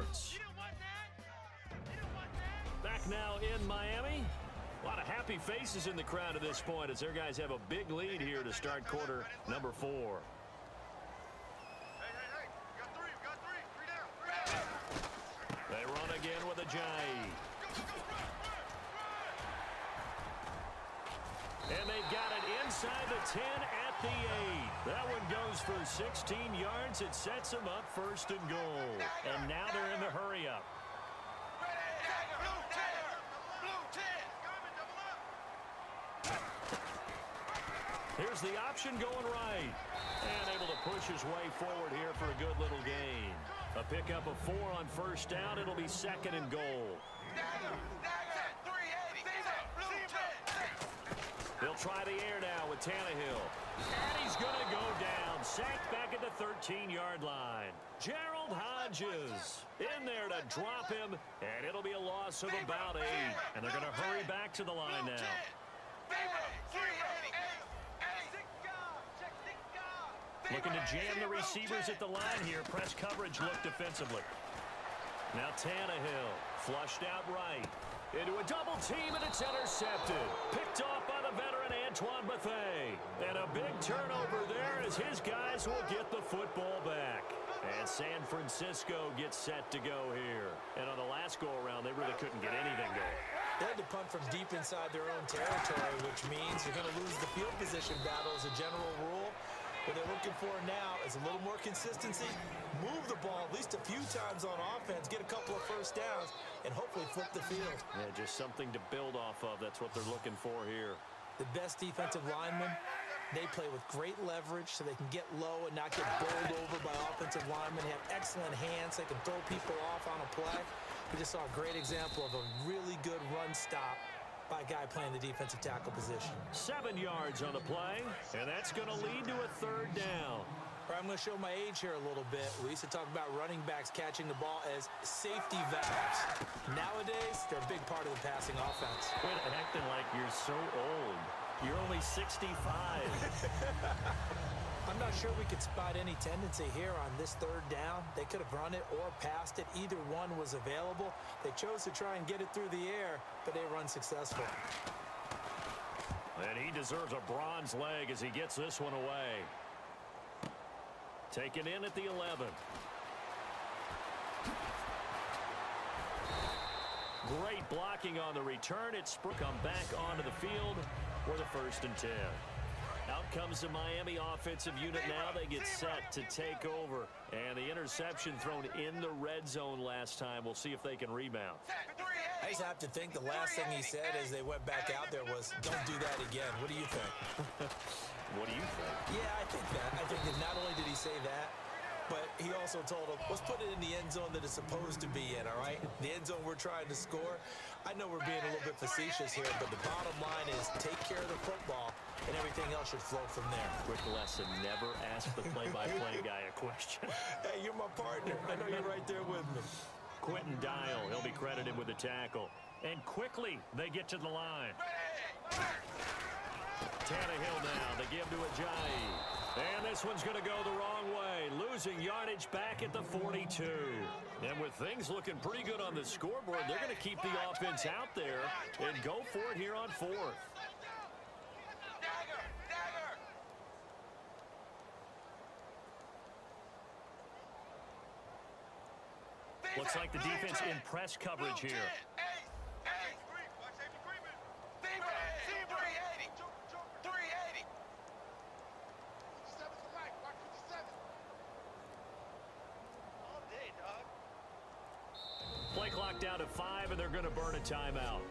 yards. Back now in Miami. A lot of happy faces in the crowd at this point as their guys have a big lead here to start quarter number 4. They run again with Ajayi. And they've got it inside the 10 at the 8. That one goes for 16 yards. It sets them up first and goal. And now they're in the hurry-up. Here's the option going right. And able to push his way forward here for a good little gain. A pickup of 4 on first down. It'll be second and goal. They'll try the air now with Tannehill. And he's going to go down. Sacked back at the 13-yard line. Gerald Hodges in there to drop him. And it'll be a loss of about 8. And they're going to hurry back to the line now. Looking to jam the receivers at the line here. Press coverage look defensively. Now Tannehill flushed out right. Into a double team, and it's intercepted. Picked off by the veteran Antoine Bethea. And a big turnover there as his guys will get the football back. And San Francisco gets set to go here. And on the last go-around, they really couldn't get anything going. They had to punt from deep inside their own territory, which means you're going to lose the field position battle as a general rule. What they're looking for now is a little more consistency, move the ball at least a few times on offense, get a couple of first downs, and hopefully flip the field. Yeah, just something to build off of. That's what they're looking for here. The best defensive linemen, they play with great leverage so they can get low and not get bowled over by offensive linemen. They have excellent hands. They can throw people off on a play. We just saw a great example of a really good run stop by a guy playing the defensive tackle position. 7 yards on the play, and that's going to lead to a third down. All right, I'm going to show my age here a little bit. We used to talk about running backs catching the ball as safety valves. Nowadays, they're a big part of the passing offense. Quit acting like you're so old. You're only 65. I'm not sure we could spot any tendency here on this third down. They could have run it or passed it. Either one was available. They chose to try and get it through the air, but they run successful. And he deserves a bronze leg as he gets this one away. Taken in at the 11. Great blocking on the return. It's come back onto the field for the 1st and 10. Out comes the Miami offensive unit now. They get set to take over. And the interception thrown in the red zone last time. We'll see if they can rebound. I just have to think the last thing he said as they went back out there was, don't do that again. What do you think? What do you think? Yeah, I think that. I think that not only did he say that, but he also told them, let's put it in the end zone that it's supposed to be in, all right? The end zone we're trying to score. I know we're being a little bit facetious here, but the bottom line is take care of the football, and everything else should flow from there. Quick lesson, never ask the play-by-play guy a question. Hey, you're my partner. I know you're right there with me. Quentin Dial, he'll be credited with the tackle. And quickly, they get to the line. Tannehill now, they give to Ajayi. And this one's going to go the wrong way. Losing yardage back at the 42. And with things looking pretty good on the scoreboard, they're going to keep the offense out there and go for it here on 4th. Looks like the defense in press coverage here. Play clock down to 5, and they're going to burn a timeout.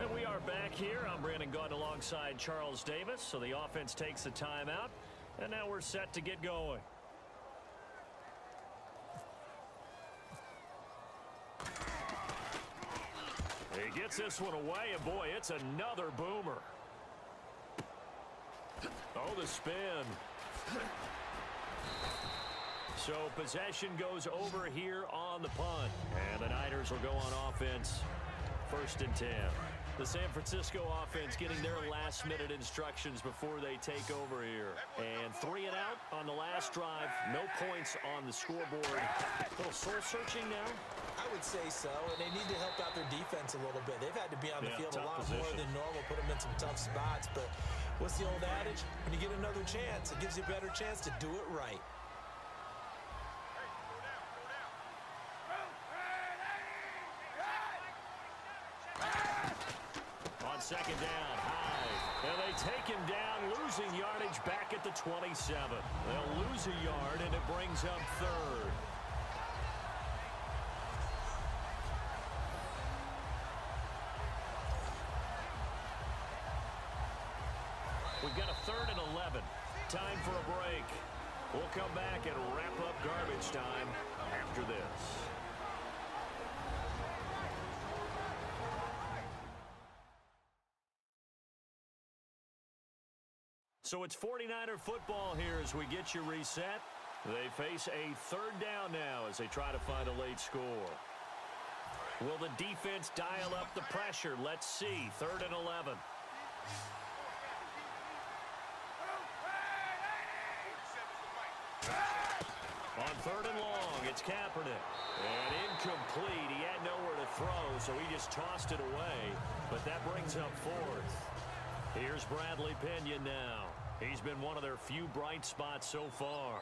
And we are back here. I'm Brandon Gaunt alongside Charles Davis. So the offense takes a timeout, and now we're set to get going. He gets this one away, and boy, it's another boomer. Oh, the spin. So possession goes over here on the punt. And the Niners will go on offense. 1st and 10. The San Francisco offense getting their last-minute instructions before they take over here. And 3 and out on the last drive. No points on the scoreboard. A little soul-searching now. I would say so, and they need to help out their defense a little bit. They've had to be on the field a lot more than normal, put them in some tough spots. But what's the old adage? When you get another chance, it gives you a better chance to do it right. On second down, high. And they take him down, losing yardage back at the 27. They'll lose a yard, and it brings up third. We've got a 3rd and 11. Time for a break. We'll come back and wrap up garbage time after this. So it's 49er football here as we get you reset. They face a 3rd down now as they try to find a late score. Will the defense dial up the pressure? Let's see. 3rd and 11. On 3rd and long, it's Kaepernick. And incomplete. He had nowhere to throw, so he just tossed it away. But that brings up 4th. Here's Bradley Pinion now. He's been one of their few bright spots so far.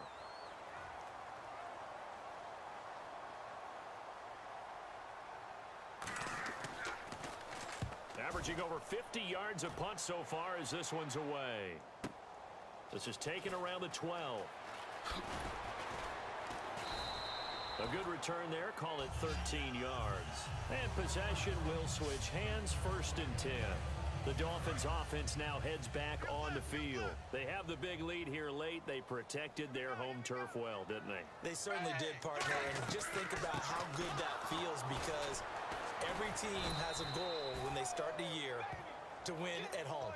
Averaging over 50 yards a punt so far as this one's away. This is taken around the 12. A good return there. Call it 13 yards. And possession will switch hands. 1st and 10. The Dolphins offense now heads back on the field. They have the big lead here late. They protected their home turf well, didn't they? They certainly did, partner. And just think about how good that feels, because every team has a goal when they start the year to win at home.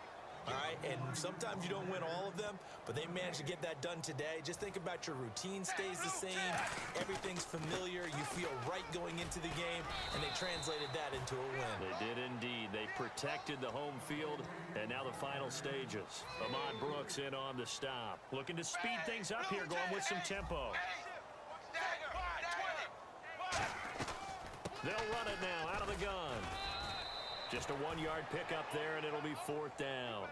All right, and sometimes you don't win all of them, but they managed to get that done today. Just think about your routine stays the same. Everything's familiar. You feel right going into the game, and they translated that into a win. They did indeed. They protected the home field, and now the final stages. Ahmad Brooks in on the stop. Looking to speed things up here, going with some tempo. They'll run it now out of the gun. Just a 1-yard pickup there, and it'll be 4th down.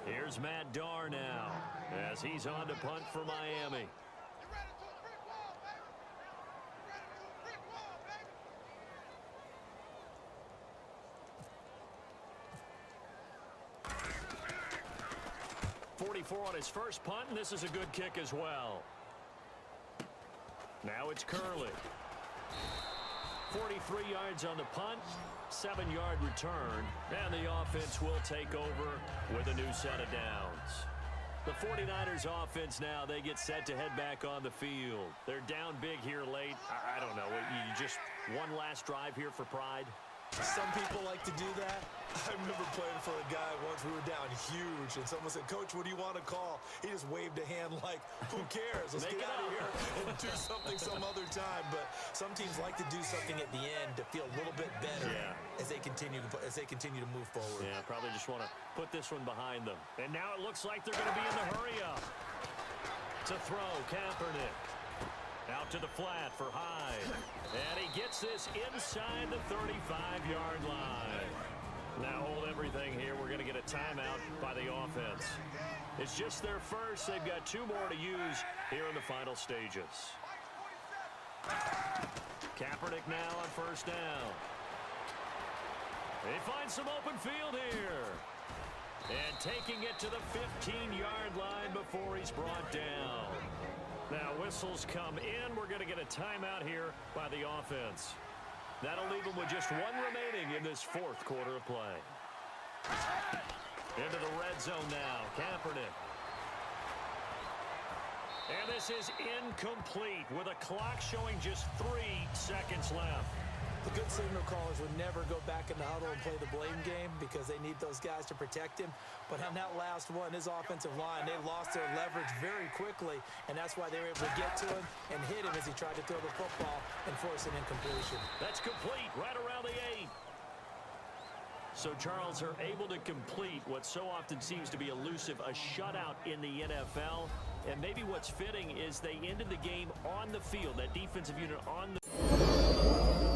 Here's Matt Darr now as he's on to punt for Miami. .44 on his first punt, and this is a good kick as well. Now it's Curley. 43 yards on the punt, 7-yard return, and the offense will take over with a new set of downs. The 49ers offense now, they get set to head back on the field. They're down big here late. I don't know, you just one last drive here for pride? Some people like to do that. I remember playing for a guy once. We were down huge, and someone said, "Coach, what do you want to call?" He just waved a hand like, "Who cares? Let's get out of here and do something some other time." But some teams like to do something at the end to feel a little bit better as they continue to move forward. Yeah, probably just want to put this one behind them. And now it looks like they're going to be in the hurry up. To throw, Kaepernick. Out to the flat for Hyde. And he gets this inside the 35-yard line. Now hold everything here. We're going to get a timeout by the offense. It's just their first. They've got 2 more to use here in the final stages. Kaepernick now on 1st down. They find some open field here. And taking it to the 15-yard line before he's brought down. Now whistles come in. We're going to get a timeout here by the offense. That'll leave them with just 1 remaining in this 4th quarter of play. Into the red zone now. Kaepernick. And this is incomplete with a clock showing just 3 seconds left. The good signal callers would never go back in the huddle and play the blame game because they need those guys to protect him. But on that last one, his offensive line, they lost their leverage very quickly, and that's why they were able to get to him and hit him as he tried to throw the football and force an incompletion. That's complete right around the 8. So Charles are able to complete what so often seems to be elusive, a shutout in the NFL. And maybe what's fitting is they ended the game on the field, that defensive unit on the